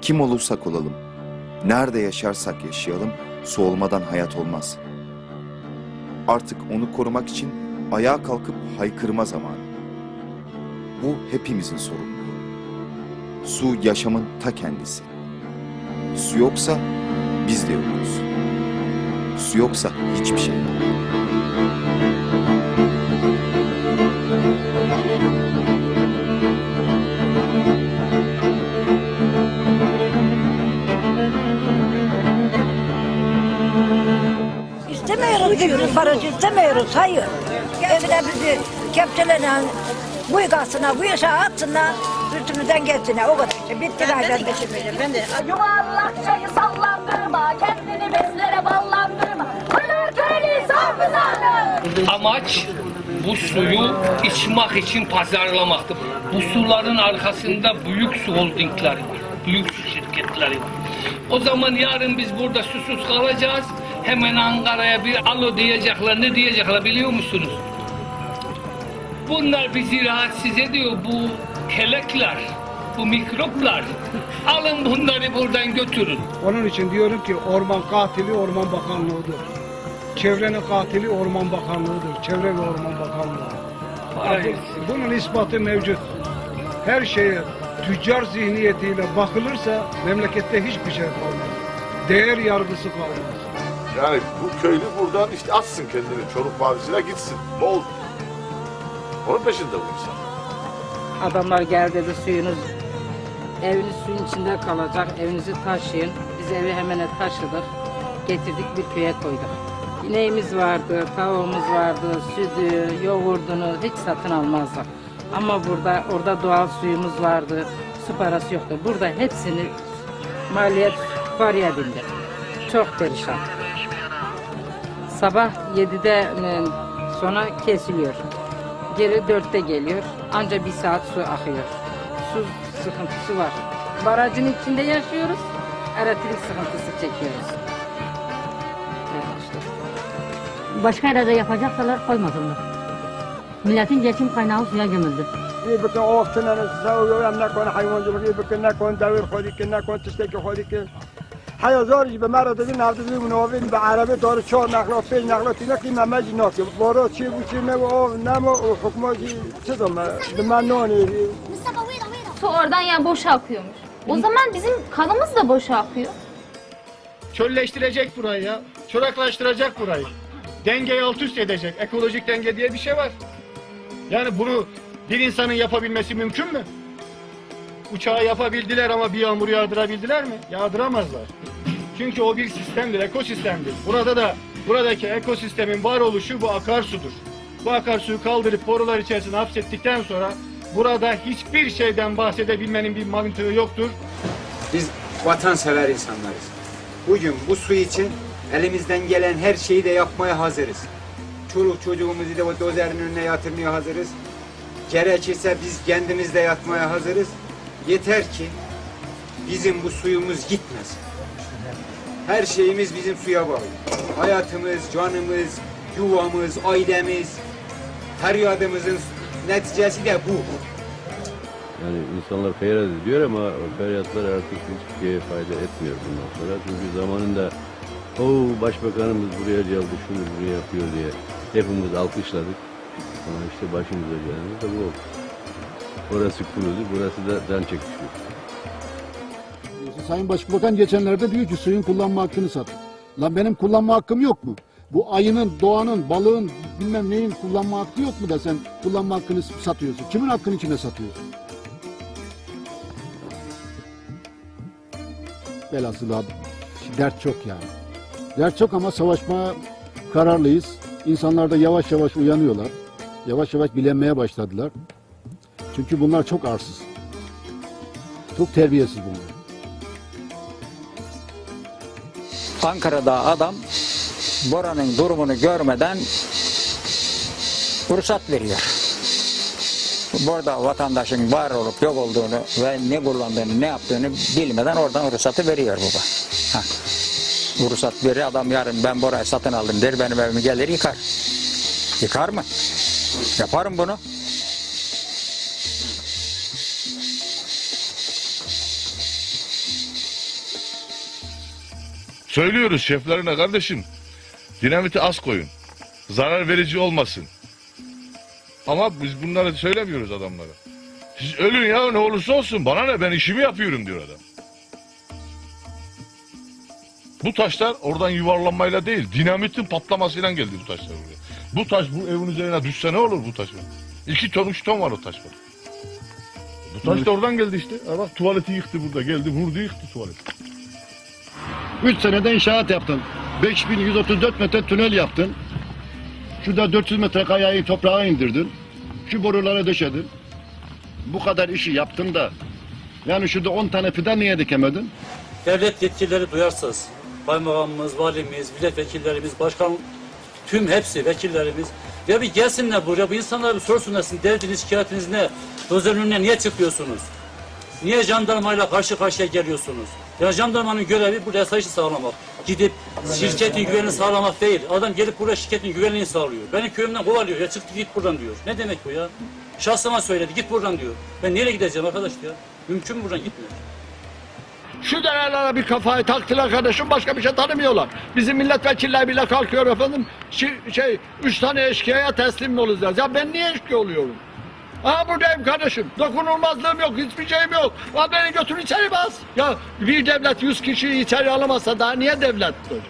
Kim olursak olalım, nerede yaşarsak yaşayalım, su olmadan hayat olmaz. Artık onu korumak için ayağa kalkıp haykırma zamanı. Bu hepimizin sorumluluğu. Su yaşamın ta kendisi. Su yoksa biz de yokuz. Su yoksa hiçbir şey yok. İstemiyoruz diyoruz, barajı istemiyoruz, hayır. Evine bizi kepçelenen, bu yıkasına, bu yaşa atsınlar, üstümüzden geçsinler, o kadar işte, bitti gayrı. Yuvarlak çayı sallandırma, kendini bezlere ballandırma. Pınar köylü sağ Amaç bu suyu içmek için pazarlamaktır. Bu suların arkasında büyük su holdingleri var, büyük su şirketleri var. O zaman yarın biz burada susuz kalacağız, hemen Ankara'ya bir alo diyecekler, ne diyecekler biliyor musunuz? Bunlar bizi rahatsız ediyor, bu kelekler, bu mikroplar. Alın bunları buradan götürün. Onun için diyorum ki orman katili Orman Bakanlığı'dır. Çevrenin katili Orman Bakanlığı'dır. Çevre ve Orman Bakanlığı. Bunun ispatı mevcut. Her şeye tüccar zihniyetiyle bakılırsa memlekette hiçbir şey kalmaz. Değer yargısı kalmaz. Yani bu köylü buradan işte atsın kendini Çoruk Vadisi'ne gitsin. Ne oldu? Onun peşinde bu insan. Adamlar gel dedi suyunuz, eviniz suyun içinde kalacak, evinizi taşıyın. Biz evi hemen taşıdık, getirdik bir köye koyduk. İneğimiz vardı, tavuğumuz vardı, sütü, yoğurdunu hiç satın almazdık. Ama orada doğal suyumuz vardı, su parası yoktu. Burada hepsini maliyet paraya bindi. Çok perişan. Sabah 7'de sonra kesiliyor. Geri 4'te geliyor. Anca bir saat su akıyor. Su sıkıntısı var. Barajın içinde yaşıyoruz. Elektrik sıkıntısı çekiyoruz. Evet işte. Başka yerde yapacaksalar koymasınlar. Milletin geçim kaynağı suya gömüldü. يبكي أوقتنا نسوي نكون حيوان يبكي نكون داير خودك نكون تشتكي خودك حيا زارج بمرض دين عبد الله منوفين بعربي دار شو نقلات في نقلات نكلي ما مجنات بورو شيء وشي نو نمو حكومة شدم بمنوني Su oradan yani boşa akıyormuş. O zaman bizim kanımız da boşa akıyor. Çölleştirecek burayı ya. Çoraklaştıracak burayı. Dengeyi alt üst edecek. Ekolojik denge diye bir şey var. Yani bunu bir insanın yapabilmesi mümkün mü? Uçağı yapabildiler ama bir yağmur yağdırabildiler mi? Yağdıramazlar. Çünkü o bir sistemdir, ekosistemdir. Buradaki ekosistemin varoluşu bu akarsudur. Bu akarsuyu kaldırıp borular içerisine hapsettikten sonra burada hiçbir şeyden bahsedebilmenin bir mantığı yoktur. Biz vatansever insanlarız. Bugün bu su için elimizden gelen her şeyi de yapmaya hazırız. Çoluk çocuğumuzu da o dozerin önüne yatırmaya hazırız. Gerekirse biz kendimiz de yatmaya hazırız. Yeter ki bizim bu suyumuz gitmesin. Her şeyimiz bizim suya bağlı. Hayatımız, canımız, yuvamız, ailemiz, feryadımızın neticesi de bu. Yani insanlar feryat ediyor ama o feryatlar artık hiçbir şeye fayda etmiyor bundan sonra. Çünkü zamanında o başbakanımız buraya geldi, şunu buraya yapıyor diye hepimiz alkışladık. Ama işte başımıza gelen de bu oldu. Orası kurudu, burası da can çekişiyor. Sayın Başbakan geçenlerde diyor ki suyun kullanma hakkını sat. Lan benim kullanma hakkım yok mu? Bu ayının, doğanın, balığın, bilmem neyin kullanma hakkı yok mu da sen kullanma hakkını satıyorsun? Kimin hakkını kime satıyorsun? Velhasıl abi, dert çok yani. Dert çok ama savaşmaya kararlıyız. İnsanlar da yavaş yavaş uyanıyorlar. Yavaş yavaş bilenmeye başladılar. Çünkü bunlar çok arsız. Çok terbiyesiz bunlar. Ankara'da adam Bora'nın durumunu görmeden ruhsat veriyor. Burada vatandaşın var olup yok olduğunu ve ne kullandığını, ne yaptığını bilmeden oradan ruhsatı veriyor baba. Bu ruhsat verir adam yarın ben Bora'yı satın aldım der, benim evimi gelir yıkar. Yıkar mı? Yaparım bunu. Söylüyoruz şeflerine, kardeşim dinamiti az koyun. Zarar verici olmasın. Ama biz bunları söylemiyoruz adamlara. Siz ölün ya, ne olursa olsun, bana ne, ben işimi yapıyorum diyor adam. Bu taşlar oradan yuvarlanmayla değil, dinamitin patlamasıyla geldi bu taşlar buraya. Bu taş bu evin üzerine düşse ne olur bu taş? 2 ton 3 ton var o taş var. Bu taş da oradan geldi işte. Ha bak, tuvaleti yıktı burada, geldi vurdu yıktı tuvaleti. 3 senede inşaat yaptın. 5134 metre tünel yaptın. Şurada 400 metre kayayı toprağa indirdin. Şu borulara döşedin. Bu kadar işi yaptın da yani şurada 10 tane fidan niye dikemedin? Devlet yetkilileri duyarsız. Kaymakamımız, valimiz, milletvekillerimiz, başkan, tüm hepsi vekillerimiz. Ya bir gelsinler buraya, bu insanlara bir sorsunlar, sizin derdiniz, şikayetiniz ne? Dozerin önüne niye çıkıyorsunuz? Niye jandarmayla karşı karşıya geliyorsunuz? Ya jandarmanın görevi burada yasayışı sağlamak. Gidip şirketin güvenliğini sağlamak değil. Adam gelip burada şirketin güvenliğini sağlıyor. Beni köyümden kovalıyor. Ya çıktı git buradan diyor. Ne demek bu ya? Şahsıma söyledi, git buradan diyor. Ben nereye gideceğim arkadaş ya? Mümkün mü buradan gitmiyor? Şu derelere bir kafayı taktılar kardeşim, başka bir şey tanımıyorlar. Bizim milletvekiller bile kalkıyor efendim, 3 tane eşkıyaya teslim mi olacağız? Ya ben niye eşkıya oluyorum? Aha buradayım kardeşim, dokunulmazlığım yok, hiçbir şeyim yok. Ama beni götür içeri bas. Ya bir devlet 100 kişiyi içeri alamazsa daha niye devlettir?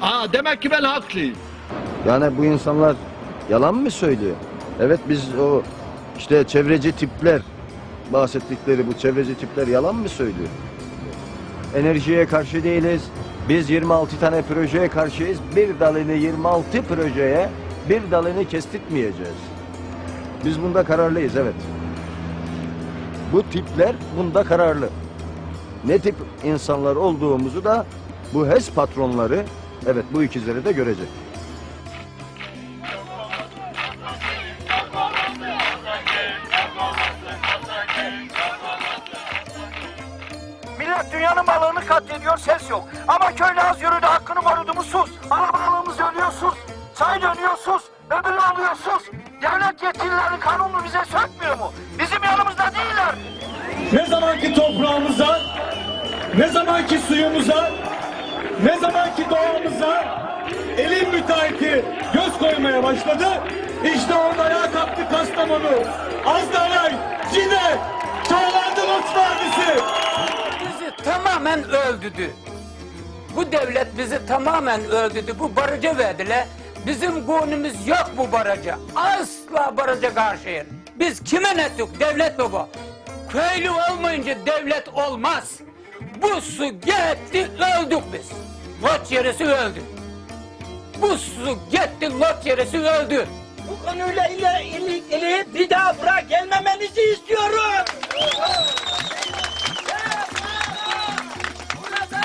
Aa, demek ki ben haklıyım. Yani bu insanlar yalan mı söylüyor? Evet, biz o işte çevreci tipler, bahsettikleri bu çevreci tipler yalan mı söylüyor? Enerjiye karşı değiliz. Biz 26 tane projeye karşıyız. Bir dalını 26 projeye, bir dalını kestirtmeyeceğiz. Biz bunda kararlıyız, evet. Bu tipler bunda kararlı. Ne tip insanlar olduğumuzu da bu HES patronları, evet, bu ikizleri de görecek. Millet dünyanın balığını katlediyor, ses yok. Ama köylü az yürüdü, hakkını korudu mu sus. Ana balığımız ölüyor sus. Çay dönüyor sus. Öbürü alıyor sus. Devlet yetkilileri kanunu bize sökmüyor mu? Bizim yanımızda değiller. Ne zamanki toprağımıza, ne zamanki suyumuza, ne zamanki doğamıza elin müteahhiti göz koymaya başladı. İşte orada ayağa kalktı Kastamonu, Azdaray, Cide, Çağlardı Lütfü abisi. Bizi tamamen öldürdü. Bu devlet bizi tamamen öldürdü. Bu barajı verdiler. Bizim konumuz yok bu baraja. Asla baraja karşıyız. Biz kime ne ettik? Devlet mi bu? Köylü olmayınca devlet olmaz. Bu su gitti, öldük biz. Lot yerisi öldü. Bu su gitti, lot yerisi öldü. Bu konuyla ilgili bir daha buraya gelmemenizi istiyorum. Burada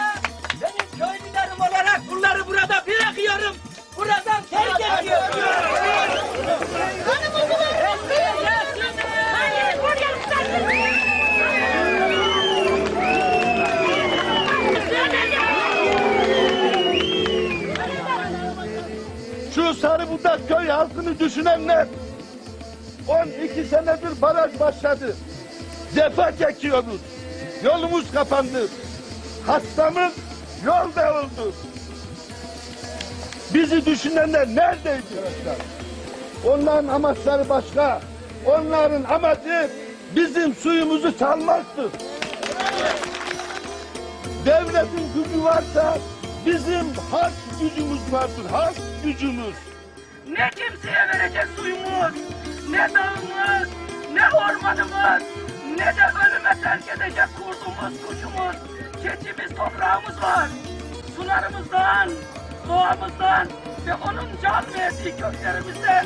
benim köylülerim olarak bunları burada bırakıyorum. Buradan terk ediyorum. Şu Sarıbudak köy halkını düşünenler 12 senedir baraj başladı. Cefa çekiyoruz. Yolumuz kapandı. Hastamız yolda oldu. Bizi düşünenler neredeydi? Onların amaçları başka. Onların amacı bizim suyumuzu çalmaktır. Devletin gücü varsa bizim halk gücümüz vardır. Halk gücümüz. Ne kimseye verecek suyumuz, ne dağımız, ne ormanımız, ne de ölüme terk edecek kurdumuz, kuşumuz, keçimiz, toprağımız var. Sularımızdan, doğamızdan ve onun can verdiği köklerimizden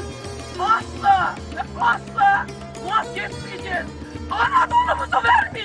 asla ve asla vazgeçmeyeceğiz. Anadolu'muzu vermeyeceğiz.